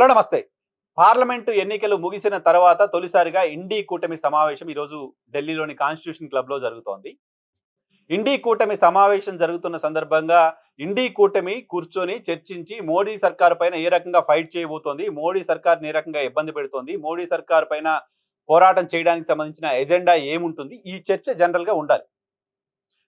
Hello నమస్తే. Parliament ఎన్నికలు ముగిసిన తర్వాత తొలిసారిగా ఇండీ కూటమి సమావేశం ఈరోజు ఢిల్లీలోని కాన్స్టిట్యూషన్ క్లబ్‌లో జరుగుతోంది. ఇండీ కూటమి సమావేశం జరుగుతున్న సందర్భంగా ఇండీ కూటమి కూర్చొని చర్చించి మోడీ సర్కార్ పైన ఏ రకంగా ఫైట్ చేయబోతోంది, మోడీ సర్కార్‌ని ఏ రకంగా ఇబ్బంది పెడుతోంది, మోడీ సర్కార్ పైన పోరాటం చేయడానికి సంబంధించిన ఎజెండా ఏముంటుంది, ఈ చర్చ జనరల్‌గా ఉండాలి.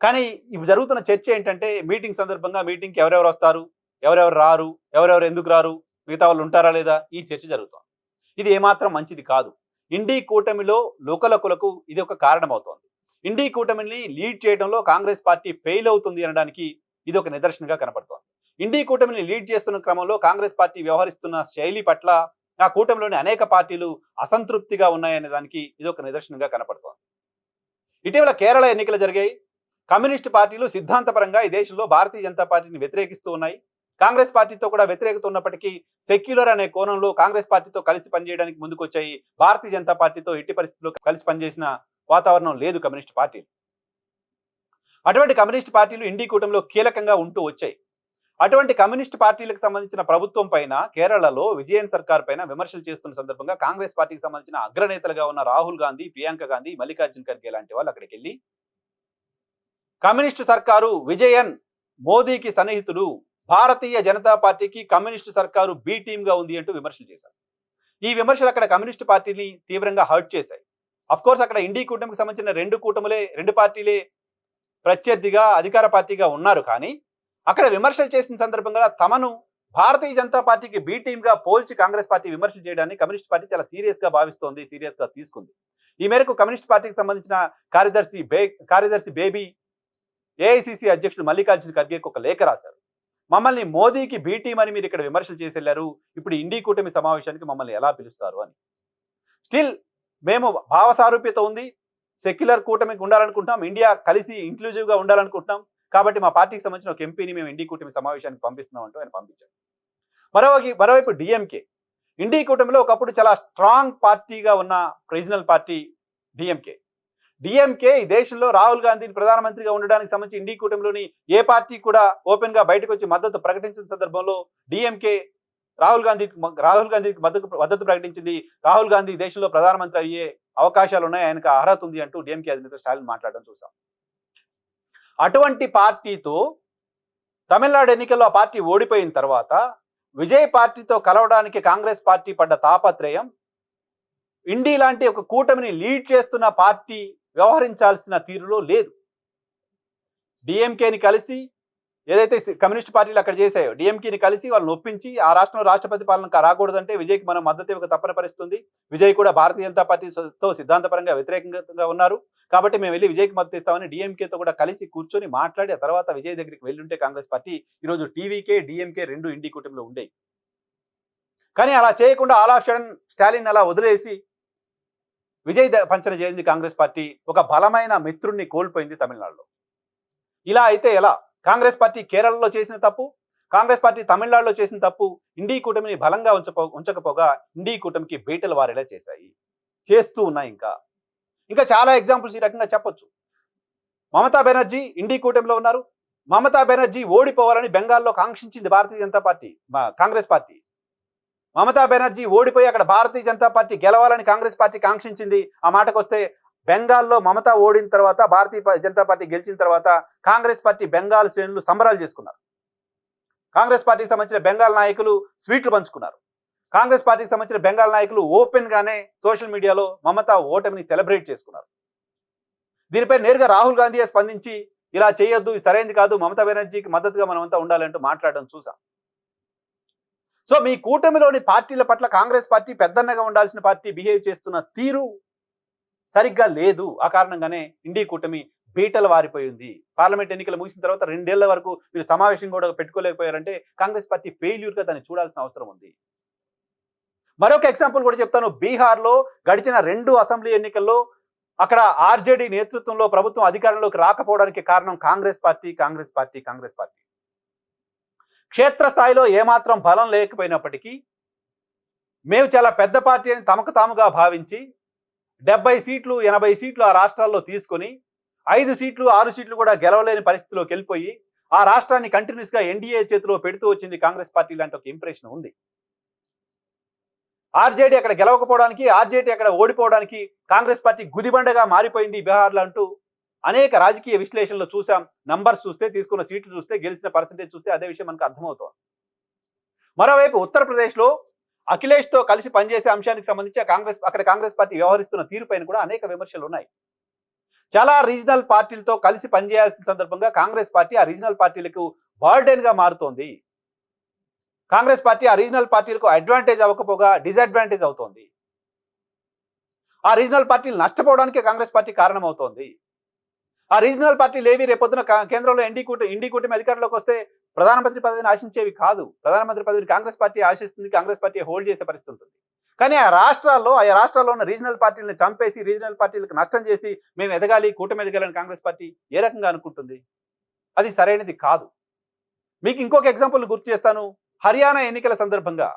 కానీ ఇప్పుడు జరుగుతున్న చర్చ ఏంటంటే మీటింగ్ సందర్భంగా మీటింగ్‌కి ఎవరెవరు వస్తారు, ఎవరెవరు రారు, ఎవరెవరు ఎందుకు రారు, మిగతా వాళ్ళు ఉంటారా లేదా, ఈ చర్చ జరుగుతోంది. ఇది ఏమాత్రం మంచిది కాదు. ఇండీ కూటమిలో లోకలకులకు ఇది ఒక కారణమవుతోంది. ఇండీ కూటమిని లీడ్ చేయడంలో కాంగ్రెస్ పార్టీ ఫెయిల్ అవుతుంది అనడానికి ఇది ఒక నిదర్శనంగా కనపడుతోంది. ఇండీ కూటమిని లీడ్ చేస్తున్న క్రమంలో కాంగ్రెస్ పార్టీ వ్యవహరిస్తున్న శైలి పట్ల ఆ కూటమిలోని అనేక పార్టీలు అసంతృప్తిగా ఉన్నాయనే దానికి ఇది ఒక నిదర్శనంగా కనపడుతోంది. ఇటీవల కేరళ ఎన్నికలు జరిగాయి. కమ్యూనిస్టు పార్టీలు సిద్ధాంతపరంగా ఈ దేశంలో భారతీయ జనతా పార్టీని వ్యతిరేకిస్తూ ఉన్నాయి. కాంగ్రెస్ పార్టీతో కూడా వ్యతిరేకత ఉన్నప్పటికీ సెక్యులర్ అనే కోణంలో కాంగ్రెస్ పార్టీతో కలిసి పనిచేయడానికి ముందుకొచ్చాయి. భారతీయ జనతా పార్టీతో ఎట్టి పరిస్థితుల్లో కలిసి పనిచేసిన వాతావరణం లేదు కమ్యూనిస్ట్ పార్టీలు. అటువంటి కమ్యూనిస్ట్ పార్టీలు ఇండీ కూటమిలో కీలకంగా ఉంటూ వచ్చాయి. అటువంటి కమ్యూనిస్ట్ పార్టీలకు సంబంధించిన ప్రభుత్వం పైన కేరళలో విజయన్ సర్కార్ పైన విమర్శలు చేస్తున్న సందర్భంగా కాంగ్రెస్ పార్టీకి సంబంధించిన అగ్రనేతలుగా ఉన్న రాహుల్ గాంధీ, ప్రియాంక గాంధీ, మల్లికార్జున్ ఖర్గే లాంటి వాళ్ళు అక్కడికి వెళ్ళి కమ్యూనిస్టు సర్కారు విజయన్ మోదీకి సన్నిహితుడు, భారతీయ జనతా పార్టీకి కమ్యూనిస్టు సర్కారు బి టీమ్ గా ఉంది అంటూ విమర్శలు చేశారు. ఈ విమర్శలు అక్కడ కమ్యూనిస్టు పార్టీని తీవ్రంగా హర్ట్ చేశాయి. అఫ్ కోర్స్ అక్కడ ఇండీ కూటమికి సంబంధించిన రెండు పార్టీలే ప్రత్యర్థిగా అధికార పార్టీగా ఉన్నారు. కానీ అక్కడ విమర్శలు చేసిన సందర్భంగా తమను భారతీయ జనతా పార్టీకి బి టీమ్ గా పోల్చి కాంగ్రెస్ పార్టీ విమర్శలు చేయడాన్ని కమ్యూనిస్ట్ పార్టీ చాలా సీరియస్ గా భావిస్తోంది, సీరియస్ గా తీసుకుంది. ఈ మేరకు కమ్యూనిస్ట్ పార్టీకి సంబంధించిన కార్యదర్శి బేబీ ఏఐసిసి అధ్యక్షుడు మల్లికార్జున్ ఖర్గేకి ఒక లేఖ రాశారు. మమ్మల్ని మోదీకి బి టీమ్ అని మీరు ఇక్కడ విమర్శలు చేసి వెళ్ళారు, ఇప్పుడు ఇండీ కూటమి సమావేశానికి మమ్మల్ని ఎలా పిలుస్తారు అని. స్టిల్ మేము భావ సారూప్యత ఉంది, సెక్యులర్ కూటమికి ఉండాలనుకుంటున్నాం, ఇండియా కలిసి ఇంక్లూజివ్గా ఉండాలనుకుంటున్నాం, కాబట్టి మా పార్టీకి సంబంధించిన ఒక ఎంపీని మేము ఇండీ కూటమి సమావేశానికి పంపిస్తున్నాం అంటూ ఆయన పంపించారు. మరోవైపు డిఎంకే, ఇండీ కూటమిలో ఒకప్పుడు చాలా స్ట్రాంగ్ పార్టీగా ఉన్న రీజనల్ పార్టీ డిఎంకే ఈ దేశంలో రాహుల్ గాంధీని ప్రధానమంత్రిగా ఉండడానికి సంబంధించి ఇండీ కూటమిలోని ఏ పార్టీ కూడా ఓపెన్ గా బయటకు వచ్చి మద్దతు ప్రకటించిన సందర్భంలో డిఎంకే రాహుల్ గాంధీకి మద్దతు ప్రకటించింది. రాహుల్ గాంధీ దేశంలో ప్రధానమంత్రి అయ్యే అవకాశాలు ఉన్నాయి, ఆయనకు అర్హత ఉంది అంటూ డిఎంకే అధినేత స్టాలిన్ మాట్లాడడం చూసాం. అటువంటి పార్టీతో తమిళనాడు ఎన్నికల్లో ఆ పార్టీ ఓడిపోయిన తర్వాత విజయ్ పార్టీతో కలవడానికి కాంగ్రెస్ పార్టీ పడ్డ తాపత్రయం ఇండీ లాంటి ఒక కూటమిని లీడ్ చేస్తున్న పార్టీ వ్యవహరించాల్సిన తీరులో లేదు. డిఎంకేని కలిసి ఏదైతే కమ్యూనిస్ట్ పార్టీలు అక్కడ చేశాయో డిఎంకేని కలిసి వాళ్ళని ఒప్పించి ఆ రాష్ట్రంలో రాష్ట్రపతి పాలన రాకూడదంటే విజయ్కి మనం మద్దతు ఇవ్వక తప్పని పరిస్థితుంది. విజయ్ కూడా భారతీయ జనతా పార్టీతో సిద్ధాంతపరంగా వ్యతిరేకంగా ఉన్నారు, కాబట్టి మేము వెళ్ళి విజయ్కి మద్దతు ఇస్తామని డిఎంకేతో కూడా కలిసి కూర్చొని మాట్లాడి ఆ తర్వాత విజయ్ దగ్గరికి వెళ్ళుంటే కాంగ్రెస్ పార్టీ ఈరోజు టీవీకే డిఎంకే రెండు ఇండీ కూటమిలో ఉండేవి. కానీ అలా చేయకుండా ఆల్ ఆఫ్ సడన్ స్టాలిన్ అలా వదిలేసి విజయ్ పంచన చేయింది కాంగ్రెస్ పార్టీ, ఒక బలమైన మిత్రుణ్ణి కోల్పోయింది తమిళనాడులో. ఇలా అయితే ఎలా? కాంగ్రెస్ పార్టీ కేరళలో చేసిన తప్పు, కాంగ్రెస్ పార్టీ తమిళనాడులో చేసిన తప్పు ఇండీ కూటమిని బలంగా ఉంచకపోగా ఇండీ కూటమికి బీటలు వారేలా చేస్తూ ఉన్నాయి. ఇంకా చాలా ఎగ్జాంపుల్స్ ఈ రకంగా చెప్పొచ్చు. మమతా బెనర్జీ ఇండీ కూటమిలో ఉన్నారు. మమతా బెనర్జీ ఓడిపోవాలని బెంగాల్లో కాంక్షించింది భారతీయ జనతా పార్టీ, కాంగ్రెస్ పార్టీ. మమతా బెనర్జీ ఓడిపోయి అక్కడ భారతీయ జనతా పార్టీ గెలవాలని కాంగ్రెస్ పార్టీ కాంక్షించింది. ఆ మాటకు వస్తే బెంగాల్లో మమతా ఓడిన తర్వాత భారతీయ జనతా పార్టీ గెలిచిన తర్వాత కాంగ్రెస్ పార్టీ బెంగాల్ శ్రేణులు సంబరాలు చేసుకున్నారు. కాంగ్రెస్ పార్టీకి సంబంధించిన బెంగాల్ నాయకులు స్వీట్లు పంచుకున్నారు. కాంగ్రెస్ పార్టీకి సంబంధించిన బెంగాల్ నాయకులు ఓపెన్ గానే సోషల్ మీడియాలో మమతా ఓటమిని సెలబ్రేట్ చేసుకున్నారు. దీనిపై నేరుగా రాహుల్ గాంధీ స్పందించి ఇలా చేయొద్దు, సరైనది కాదు, మమతా బెనర్జీకి మద్దతుగా మనమంతా ఉండాలంటూ మాట్లాడడం చూసాం. సో మీ కూటమిలోని పార్టీల పట్ల కాంగ్రెస్ పార్టీ పెద్దన్నగా ఉండాల్సిన పార్టీ బిహేవ్ చేస్తున్న తీరు సరిగ్గా లేదు. ఆ కారణంగానే ఇండీ కూటమి బీటలు వారిపోయింది. పార్లమెంట్ ఎన్నికలు ముగిసిన తర్వాత 2 ఏళ్ల వరకు మీరు సమావేశం కూడా పెట్టుకోలేకపోయారంటే కాంగ్రెస్ పార్టీ ఫెయిల్యూర్గా దాన్ని చూడాల్సిన అవసరం ఉంది. మరొక ఎగ్జాంపుల్ కూడా చెప్తాను. బీహార్లో గడిచిన 2 అసెంబ్లీ ఎన్నికల్లో అక్కడ ఆర్జేడీ నేతృత్వంలో ప్రభుత్వం అధికారంలోకి రాకపోవడానికి కారణం కాంగ్రెస్ పార్టీ. క్షేత్రస్థాయిలో ఏమాత్రం బలం లేకపోయినప్పటికీ మేము చాలా పెద్ద పార్టీ అని తమకు తాముగా భావించి 70 సీట్లు 80 సీట్లు ఆ రాష్ట్రాల్లో తీసుకొని 5 సీట్లు 6 సీట్లు కూడా గెలవలేని పరిస్థితిలోకి వెళ్ళిపోయి ఆ రాష్ట్రాన్ని కంటిన్యూస్గా ఎన్డీఏ చేతిలో పెడుతూ వచ్చింది కాంగ్రెస్ పార్టీ లాంటి ఒక ఇంప్రెషన్ ఉంది. ఆర్జేడీ అక్కడ గెలవకపోవడానికి, ఆర్జేడీ అక్కడ ఓడిపోవడానికి కాంగ్రెస్ పార్టీ గుదిబండగా మారిపోయింది బీహార్లో అంటూ అనేక రాజకీయ విశ్లేషణలు చూసాం. నంబర్స్ చూస్తే, తీసుకున్న సీట్లు చూస్తే, గెలిచిన పర్సెంటేజ్ చూస్తే అదే విషయం మనకు అర్థమవుతోంది. మరోవైపు ఉత్తరప్రదేశ్లో అఖిలేష్తో కలిసి పనిచేసే అంశానికి సంబంధించి అక్కడ కాంగ్రెస్ పార్టీ వ్యవహరిస్తున్న తీరుపైన కూడా అనేక విమర్శలు ఉన్నాయి. చాలా రీజనల్ పార్టీలతో కలిసి పనిచేయాల్సిన సందర్భంగా కాంగ్రెస్ పార్టీ ఆ రీజనల్ పార్టీలకు బర్డెన్ గా మారుతోంది. కాంగ్రెస్ పార్టీ ఆ రీజనల్ పార్టీలకు అడ్వాంటేజ్ అవ్వకపోగా డిసడ్వాంటేజ్ అవుతోంది. ఆ రీజనల్ పార్టీలు నష్టపోవడానికి కాంగ్రెస్ పార్టీ కారణమవుతోంది. ఆ రీజనల్ పార్టీలు ఏవి రేపొద్దున కేంద్రంలో ఇండి కూటమి అధికారంలోకి వస్తే ప్రధానమంత్రి పదవిని ఆశించేవి కాదు. ప్రధానమంత్రి పదవిని కాంగ్రెస్ పార్టీ ఆశిస్తుంది, కాంగ్రెస్ పార్టీ హోల్డ్ చేసే పరిస్థితి ఉంటుంది. కానీ ఆ రాష్ట్రాల్లో ఉన్న రీజనల్ పార్టీలను చంపేసి, రీజనల్ పార్టీలకు నష్టం చేసి మేము ఎదగాలి, కూటమి ఎదగాలని కాంగ్రెస్ పార్టీ ఏ రకంగా అనుకుంటుంది? అది సరైనది కాదు. మీకు ఇంకొక ఎగ్జాంపుల్ గుర్తు చేస్తాను. హర్యానా ఎన్నికల సందర్భంగా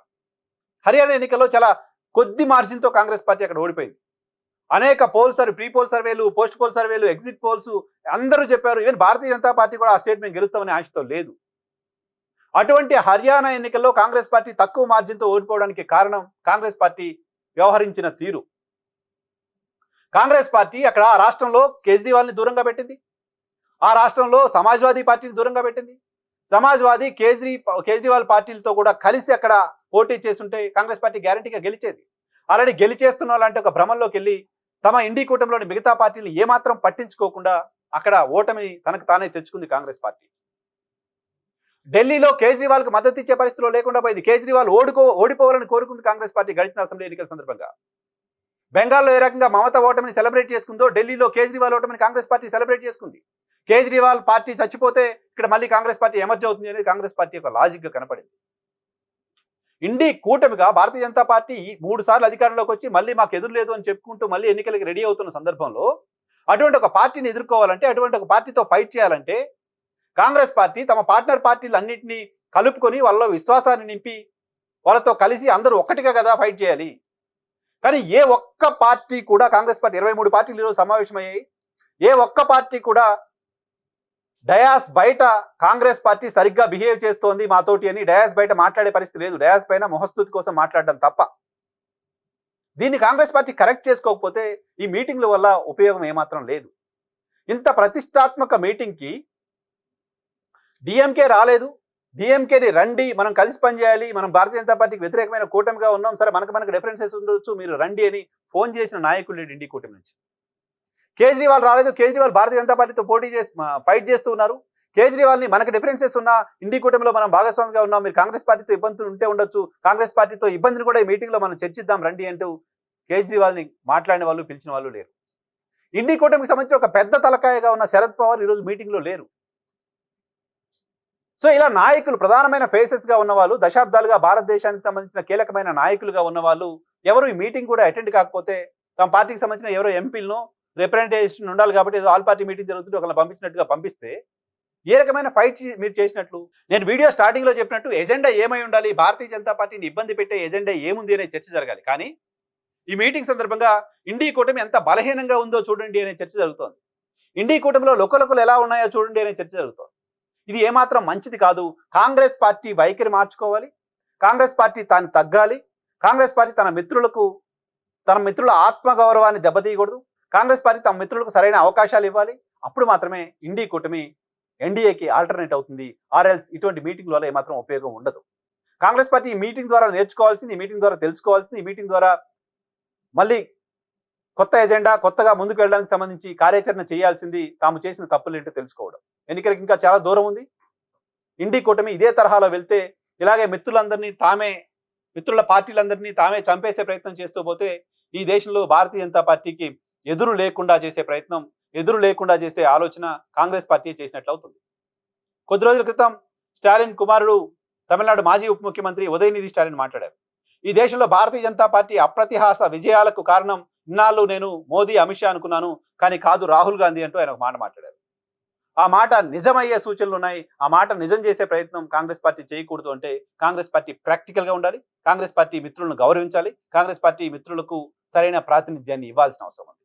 హర్యానా ఎన్నికల్లో చాలా కొద్ది మార్జిన్తో కాంగ్రెస్ పార్టీ అక్కడ ఓడిపోయింది. అనేక ప్రీ పోల్ సర్వేలు, పోస్ట్ పోల్ సర్వేలు, ఎగ్జిట్ పోల్స్ అందరూ చెప్పారు. ఈవెన్ భారతీయ జనతా పార్టీ కూడా ఆ స్టేట్ మేము గెలుస్తామనే ఆశతో లేదు. అటువంటి హర్యానా ఎన్నికల్లో కాంగ్రెస్ పార్టీ తక్కువ మార్జిన్తో ఓడిపోవడానికి కారణం కాంగ్రెస్ పార్టీ వ్యవహరించిన తీరు. కాంగ్రెస్ పార్టీ అక్కడ ఆ రాష్ట్రంలో కేజ్రీవాల్ని దూరంగా పెట్టింది. ఆ రాష్ట్రంలో సమాజ్వాదీ పార్టీని దూరంగా పెట్టింది. సమాజ్వాదీ, కేజ్రీవాల్ పార్టీలతో కూడా కలిసి అక్కడ పోటీ చేస్తుంటే కాంగ్రెస్ పార్టీ గ్యారంటీగా గెలిచేది. ఆల్రెడీ గెలిచేస్తున్న వాళ్ళంటే ఒక భ్రమంలోకి వెళ్ళి తమ ఇండి కూటమిలోని మిగతా పార్టీలు ఏమాత్రం పట్టించుకోకుండా అక్కడ ఓటమి తనకు తానే తెచ్చుకుంది కాంగ్రెస్ పార్టీ. ఢిల్లీలో కేజ్రీవాల్కు మద్దతు ఇచ్చే పరిస్థితిలో లేకుండా పోయింది. కేజ్రీవాల్ ఓడిపోవాలని కోరుకుంది కాంగ్రెస్ పార్టీ గడిచిన అసెంబ్లీ ఎన్నికల సందర్భంగా. బెంగాల్లో ఏ రకంగా మమతా ఓటమిని సెలబ్రేట్ చేసుకుందో ఢిల్లీలో కేజ్రీవాల్ ఓటమిని కాంగ్రెస్ పార్టీ సెలబ్రేట్ చేసుకుంది. కేజ్రీవాల్ పార్టీ చచ్చిపోతే ఇక్కడ మళ్ళీ కాంగ్రెస్ పార్టీ ఎమర్జ్ అవుతుంది అనేది కాంగ్రెస్ పార్టీ యొక్క లాజిక్ గా కనపడింది. ఇండి కూటమిగా భారతీయ జనతా పార్టీ 3 సార్లు అధికారంలోకి వచ్చి మళ్ళీ మాకు ఎదురు లేదు అని చెప్పుకుంటూ మళ్ళీ ఎన్నికలకు రెడీ అవుతున్న సందర్భంలో అటువంటి ఒక పార్టీని ఎదుర్కోవాలంటే, అటువంటి ఒక పార్టీతో ఫైట్ చేయాలంటే కాంగ్రెస్ పార్టీ తమ పార్ట్నర్ పార్టీలు అన్నింటినీ కలుపుకొని వాళ్ళలో విశ్వాసాన్ని నింపి వాళ్ళతో కలిసి అందరూ ఒక్కటిగా కదా ఫైట్ చేయాలి. కానీ ఏ ఒక్క పార్టీ కూడా, కాంగ్రెస్ పార్టీ 23 పార్టీలు ఈరోజు సమావేశమయ్యాయి, ఏ ఒక్క పార్టీ కూడా డయాస్ బయట కాంగ్రెస్ పార్టీ సరిగ్గా బిహేవ్ చేస్తోంది మాతోటి అని డయాస్ బయట మాట్లాడే పరిస్థితి లేదు. డయాస్ పైన మొహస్తుతి కోసం మాట్లాడడం తప్ప. దీన్ని కాంగ్రెస్ పార్టీ కరెక్ట్ చేసుకోకపోతే ఈ మీటింగ్ల వల్ల ఉపయోగం ఏమాత్రం లేదు. ఇంత ప్రతిష్టాత్మక మీటింగ్కి డిఎంకే రాలేదు. డిఎంకేని రండి, మనం కలిసి పనిచేయాలి, మనం భారతీయ జనతా పార్టీకి వ్యతిరేకమైన కూటమిగా ఉన్నాం, సరే మనకు డిఫరెన్సెస్ ఉండొచ్చు, మీరు రండి అని ఫోన్ చేసిన నాయకులు ఇండి కూటమి నుంచి. కేజ్రీవాల్ రాలేదు. కేజ్రీవాల్ భారతీయ జనతా పార్టీతో ఫైట్ చేస్తూ ఉన్నారు. కేజ్రీవాల్ని మనకు డిఫరెన్సెస్ ఉన్న ఇండి కూటమిలో మనం భాగస్వామిగా ఉన్నాం, మీరు కాంగ్రెస్ పార్టీతో ఇబ్బందులు ఉంటే ఉండొచ్చు, కాంగ్రెస్ పార్టీతో ఇబ్బందిని కూడా ఈ మీటింగ్లో మనం చర్చిద్దాం రండి అంటూ కేజ్రీవాల్ని మాట్లాడిన వాళ్ళు, పిలిచిన వాళ్ళు లేరు. ఇండి కూటమికి సంబంధించి ఒక పెద్ద తలకాయగా ఉన్న శరద్ పవార్ ఈరోజు మీటింగ్లో లేరు. సో ఇలా నాయకులు, ప్రధానమైన ఫేసెస్గా ఉన్న వాళ్ళు, దశాబ్దాలుగా భారతదేశానికి సంబంధించిన కీలకమైన నాయకులుగా ఉన్న వాళ్ళు ఎవరు ఈ మీటింగ్ కూడా అటెండ్ కాకపోతే, తమ పార్టీకి సంబంధించిన ఎవరో ఎంపీలను రిప్రజెంటేషన్ ఉండాలి కాబట్టి ఏదో ఆల్ పార్టీ మీటింగ్ జరుగుతుంటే ఒకరిని పంపించినట్టుగా పంపిస్తే ఏ రకమైన ఫైట్ మీరు చేసినట్లు? నేను వీడియో స్టార్టింగ్లో చెప్పినట్టు ఎజెండా ఏమై ఉండాలి, భారతీయ జనతా పార్టీని ఇబ్బంది పెట్టే ఎజెండా ఏముంది అనే చర్చ జరగాలి. కానీ ఈ మీటింగ్ సందర్భంగా ఇండి కూటమి ఎంత బలహీనంగా ఉందో చూడండి అనే చర్చ జరుగుతోంది. ఇండి కూటమిలో లొకలొకలు ఎలా ఉన్నాయో చూడండి అనే చర్చ జరుగుతోంది. ఇది ఏమాత్రం మంచిది కాదు. కాంగ్రెస్ పార్టీ వైఖరి మార్చుకోవాలి. కాంగ్రెస్ పార్టీ తాను తగ్గాలి. కాంగ్రెస్ పార్టీ తన మిత్రుల ఆత్మగౌరవాన్ని దెబ్బతీయకూడదు. కాంగ్రెస్ పార్టీ తమ మిత్రులకు సరైన అవకాశాలు ఇవ్వాలి. అప్పుడు మాత్రమే ఇండి కూటమి ఎన్డీఏకి ఆల్టర్నేట్ అవుతుంది. ఆర్ఎల్స్ ఇటువంటి మీటింగ్ల వల్ల ఏమాత్రం ఉపయోగం ఉండదు. కాంగ్రెస్ పార్టీ ఈ మీటింగ్ ద్వారా నేర్చుకోవాల్సింది, ఈ మీటింగ్ ద్వారా తెలుసుకోవాల్సింది, ఈ మీటింగ్ ద్వారా మళ్ళీ కొత్త ఎజెండా, కొత్తగా ముందుకు వెళ్ళడానికి సంబంధించి కార్యాచరణ చేయాల్సింది తాము చేసిన తప్పులు ఏంటో తెలుసుకోవడం. ఎన్నికలకు ఇంకా చాలా దూరం ఉంది. ఇండి కూటమి ఇదే తరహాలో వెళ్తే ఇలాగే మిత్రుల పార్టీలందరినీ తామే చంపేసే ప్రయత్నం చేస్తూ పోతే ఈ దేశంలో భారతీయ జనతా పార్టీకి ఎదురు లేకుండా చేసే ఆలోచన కాంగ్రెస్ పార్టీ చేసినట్లు అవుతుంది. కొద్ది రోజుల క్రితం స్టాలిన్ కుమారుడు, తమిళనాడు మాజీ ఉప ముఖ్యమంత్రి ఉదయనిధి స్టాలిన్ మాట్లాడారు. ఈ దేశంలో భారతీయ జనతా పార్టీ అప్రతిహాస విజయాలకు కారణం ఇన్నాళ్ళు నేను మోదీ, అమిత్ షా అనుకున్నాను, కానీ కాదు రాహుల్ గాంధీ అంటూ ఆయన ఒక మాట మాట్లాడారు. ఆ మాట నిజమయ్యే సూచనలు ఉన్నాయి. ఆ మాట నిజం చేసే ప్రయత్నం కాంగ్రెస్ పార్టీ చేయకూడదు. అంటే కాంగ్రెస్ పార్టీ ప్రాక్టికల్ గా ఉండాలి. కాంగ్రెస్ పార్టీ మిత్రులను గౌరవించాలి. కాంగ్రెస్ పార్టీ మిత్రులకు సరైన ప్రాతినిధ్యాన్ని ఇవ్వాల్సిన అవసరం ఉంది.